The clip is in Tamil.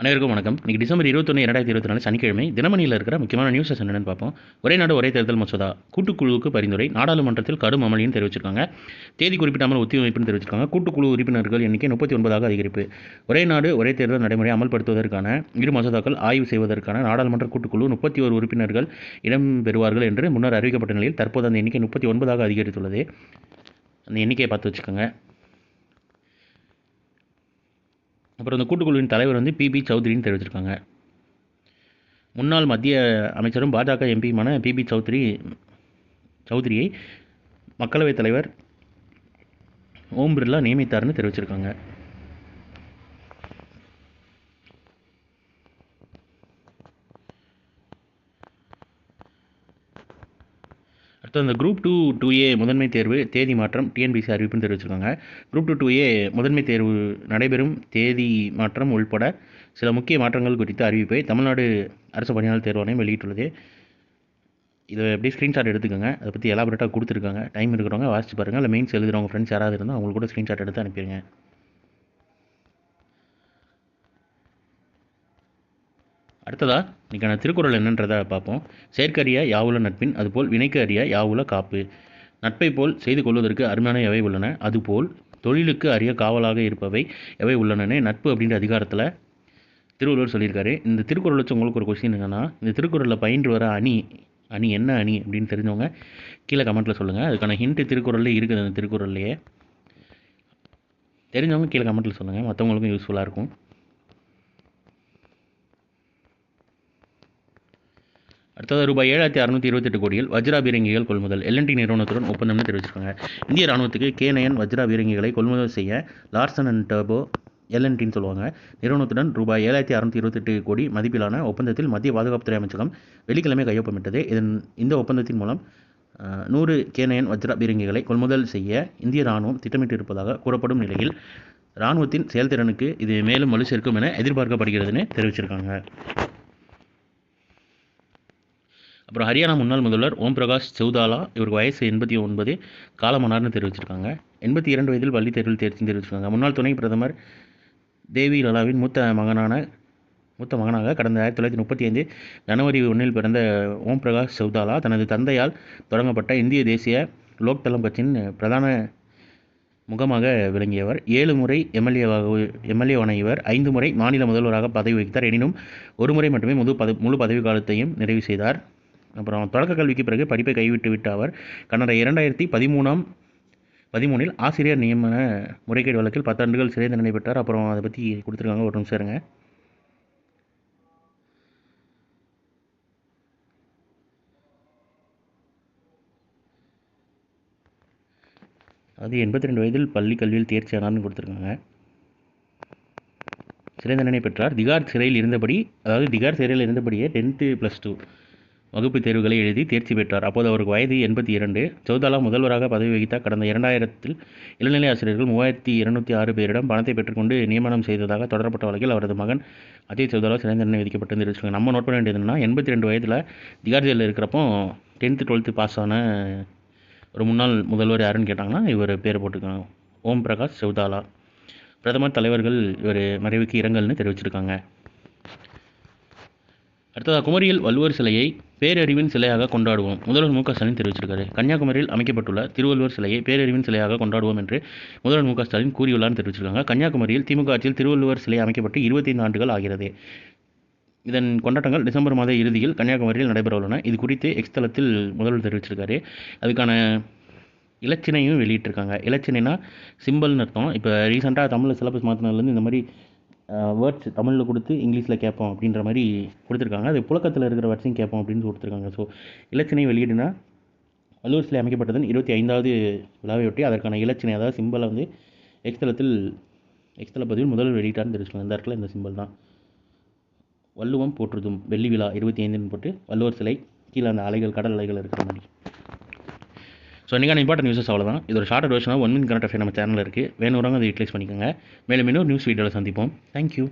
அனைவருக்கும் வணக்கம். இன்னைக்கு டிசம்பர் 21, 2024 சனிக்கிழமை தினமணியில் இருக்கிற முக்கியமான நியூஸஸ் என்னென்னு பார்ப்போம். ஒரே நாடு ஒரே தேர்தல் மசோதா கூட்டுக்குழுவுக்கு பரிந்துரை, நாடாளுமன்றத்தில் கடும் அமளின்னு தெரிவிச்சிருக்காங்க. தேதி குறிப்பிடாமல் ஒத்திவைப்புன்னு தெரிவிச்சிருக்காங்க. கூட்டுக்குழு உறுப்பினர்கள் எண்ணிக்கை 39ஆக அதிகரிப்பு. ஒரே நாடு ஒரே தேர்தல் நடைமுறை அமல்படுத்துவதற்கான இரு மசோதாக்கள் ஆய்வு செய்வதற்கான நாடாளுமன்ற கூட்டுக்குழு 31 உறுப்பினர்கள் இடம்பெறுவார்கள் என்று முன்னர் அறிவிக்கப்பட்ட நிலையில் தற்போது அந்த எண்ணிக்கை 39ஆக அதிகரித்துள்ளது. அந்த எண்ணிக்கையை பார்த்து வச்சுக்கோங்க. அப்புறம் இந்த கூட்டுக்குழுவின் தலைவர் பிபி சௌத்ரின்னு தெரிவிச்சிருக்காங்க. முன்னாள் மத்திய அமைச்சரும் பாஜக எம்பியுமான பிபி சௌத்ரியை மக்களவைத் தலைவர் ஓம் பிர்லா நியமித்தார்னு தெரிவிச்சிருக்காங்க. அடுத்து அந்த குரூப் 2A முதன்மை தேர்வு தேதி மாற்றம் டிஎன்பிசி அறிவிப்புன்னு தெரிவிச்சிருக்காங்க. குரூப் 2A முதன்மை தேர்வு நடைபெறும் தேதி மாற்றம் உள்பட சில முக்கிய மாற்றங்கள் குறித்த அறிவிப்பை தமிழ்நாடு அரசு பணியாளர் தேர்வாணையம் வெளியிட்டுள்ளது. இதை எப்படி ஸ்க்ரீன்ஷாட் எடுத்துக்கோங்க. அதை பற்றி எலாபரேட்டாக கொடுத்துருக்காங்க. டைம் இருக்கிறவங்க வாசிச்சு பாருங்கள். இல்லை மெயின்ஸ் எழுதுகிறவங்க ஃப்ரெண்ட்ஸ் யாராவது இருந்தால் அவங்களுக்கு கூட ஸ்க்ரீன்ஷாட் எடுத்து அனுப்பிடுங்க. அடுத்ததாக இன்றைக்கான திருக்குறள் என்னன்றதை பார்ப்போம். செயற்கரிய யாவுல நட்பின் அதுபோல் வினைக்கு அறிய யாவுல காப்பு. நட்பை போல் செய்து கொள்வதற்கு அருமையான எவை உள்ளன, அதுபோல் தொழிலுக்கு அறிய காவலாக இருப்பவை எவை உள்ளனன்னு நட்பு அப்படின்ற அதிகாரத்தில் திருவள்ளுவர் சொல்லியிருக்காரு. இந்த திருக்குறள் வச்சு உங்களுக்கு ஒரு கொஸ்டின் என்னென்னா, இந்த திருக்குறளில் பயின்று வர அணி என்ன அணி அப்படின்னு தெரிஞ்சவங்க கீழே கமெண்ட்டில் சொல்லுங்கள். அதுக்கான ஹிண்ட்டு திருக்குறள்லேயே இருக்குது. அந்த திருக்குறள்லையே தெரிஞ்சவங்க கீழே கமெண்ட்டில் சொல்லுங்கள், மற்றவங்களுக்கும் யூஸ்ஃபுல்லாக இருக்கும். அடுத்தது ரூபாய் 7,628 கோடியில் வஜ்ரா பீரங்கிகள் கொள்முதல் எல்என்டி நிறுவனத்துடன் ஒப்பந்தம்னு தெரிவிச்சிருக்காங்க. இந்திய ராணுவத்துக்கு K9 வஜ்ரா பீரங்கிகளை கொள்முதல் செய்ய லார்சன் அண்ட் டர்போ எல்என்டின்னு சொல்லுவாங்க நிறுவனத்துடன் ரூபாய் 7,628 கோடி மதிப்பிலான ஒப்பந்தத்தில் மத்திய பாதுகாப்புத்துறை அமைச்சகம் வெள்ளிக்கிழமை கையொப்பமிட்டது. இந்த ஒப்பந்தத்தின் மூலம் 100 K9 வஜ்ரா பீரங்கிகளை கொள்முதல் செய்ய இந்திய ராணுவம் திட்டமிட்டு இருப்பதாக கூறப்படும் நிலையில் ராணுவத்தின் செயல்திறனுக்கு இது மேலும் வலு சேர்க்கும் என எதிர்பார்க்கப்படுகிறதுன்னு தெரிவிச்சிருக்காங்க. அப்புறம் ஹரியானா முன்னாள் முதல்வர் ஓம் பிரகாஷ் சௌதாலா, இவருக்கு வயசு 89, காலமானார்னு தெரிவிச்சிருக்காங்க. 82 வயதில் பள்ளி தேர்வில் தேர்ச்சின்னு தெரிவிச்சிருக்காங்க. முன்னாள் துணை பிரதமர் தேவி லலாவின் மூத்த மகனாக கடந்த 1935 ஜனவரி 1 பிறந்த ஓம் பிரகாஷ் சௌதாலா தனது தந்தையால் தொடங்கப்பட்ட இந்திய தேசிய லோக்தளம் கட்சியின் பிரதான முகமாக விளங்கியவர். 7 முறை எம்எல்ஏவான இவர் 5 முறை மாநில முதல்வராக பதவி வகித்தார். எனினும் ஒரு முறை மட்டுமே முழு பதவி காலத்தையும் நிறைவு செய்தார். அப்புறம் தொடக்க கல்விக்கு பிறகு படிப்பை கைவிட்டு விட்ட அவர் கடந்த 2013 ஆசிரியர் நியமன முறைகேடு வழக்கில் 10 ஆண்டுகள் சிறை தண்டனை பெற்றார். அப்புறம் அதை பற்றி கொடுத்துருக்காங்க, ஒரு நிமிஷம் இருங்க. அது 82 வயதில் பள்ளி கல்வியில் தேர்ச்சி ஆனார்னு கொடுத்துருக்காங்க. சிறை தண்டனை பெற்றார். திகார் சிறையில் இருந்தபடியே 10th+2 வகுப்பு தேர்வுகளை எழுதி தேர்ச்சி பெற்றார். அப்போது அவருக்கு வயது 82. சௌதாலா முதல்வராக பதவி வகித்தார். கடந்த 2000 இளநிலை ஆசிரியர்கள் 3206 பேரிடம் பணத்தை பெற்றுக்கொண்டு நியமனம் செய்ததாக தொடரப்பட்ட வழக்கில் அவரது மகன் அஜய் சௌதாலா சிறை தண்டனை விதிக்கப்பட்டு தெரிவிச்சிருக்காங்க. நம்ம நோட் பண்ண வேண்டியது என்னன்னா, 82 வயதில் திகார் ஜெயிலில் இருக்கிறப்போ 10th 12th பாஸ் ஆன ஒரு முன்னாள் முதல்வர் யாருன்னு கேட்டாங்கன்னா இவர் பேர் போட்டுருக்காங்க, ஓம் பிரகாஷ் சௌதாலா. பிரதமர் தலைவர்கள் இவர் மறைவுக்கு இரங்கல்னு தெரிவிச்சிருக்காங்க. அடுத்ததாக குமரியில் வள்ளுவர் சிலையை பேரறிவின் சிலையாக கொண்டாடுவோம் முதல்வர் மு க ஸ்டாலின் தெரிவிச்சிருக்காரு. கன்னியாகுமரியில் அமைக்கப்பட்டுள்ள திருவள்ளுவர் சிலையை பேரறிவின் சிலையாக கொண்டாடுவோம் என்று முதல்வர் மு க ஸ்டாலின் கூறியுள்ளார்னு தெரிவிச்சிருக்காங்க. கன்னியாகுமரியில் திமுக ஆட்சியில் திருவள்ளுவர் சிலை அமைக்கப்பட்டு 25 ஆண்டுகள் ஆகிறது. இதன் கொண்டாட்டங்கள் டிசம்பர் மாத இறுதியில் கன்னியாகுமரியில் நடைபெற உள்ளன. இது குறித்து எக்ஸ் தளத்தில் முதல்வர் தெரிவிச்சிருக்காரு. அதுக்கான இலச்சினையும் வெளியிட்டிருக்காங்க. இலச்சினைனா சிம்பிள்னு அர்த்தம். இப்போ ரீசெண்டாக தமிழில் சிலபஸ் மாற்றினதுலேருந்து இந்த மாதிரி வேர்ட்ஸ் தமிழில் கொடுத்து இங்கிலீஷில் கேட்போம் அப்படின்ற மாதிரி கொடுத்துருக்காங்க. அது புழக்கத்தில் இருக்கிற வேர்ட்ஸையும் கேட்போம் அப்படின்னு கொடுத்துருக்காங்க. ஸோ இலச்சினை வெளியீடுனா வள்ளுவர் சிலை அமைக்கப்பட்டதன் 25வது விழாவையொட்டி அதற்கான இலச்சினை அதாவது சிம்பிளை எக்ஸ் தள பதிவில் முதல்வர் வெளியிட்டார்னு தெரிவிச்சுக்கோங்க. இந்த இடத்துல இந்த சிம்பிள் தான் வள்ளுவம் போற்றுதும் வெள்ளி விழா 25ன்னு போட்டு வள்ளுவர் சிலை கீழே அந்த அலைகள் கடல் அலைகள் இருக்கிற மாதிரி. ஸோ இன்றைக்கான இம்பார்ட்டன்ட் நியூஸஸ் அவ்வளோதான். இது ஒரு ஷார்ட் வெர்ஷனாக 1 minute கரண்ட் அஃபேர் நம்ம சேனலில் இருக்குது. வேணுறவங்க அதை யூட்டிலைஸ் பண்ணிக்கோங்க. மேலும் இன்னொரு நியூஸ் வீடியோவில் சந்திப்போம். தேங்க்யூ.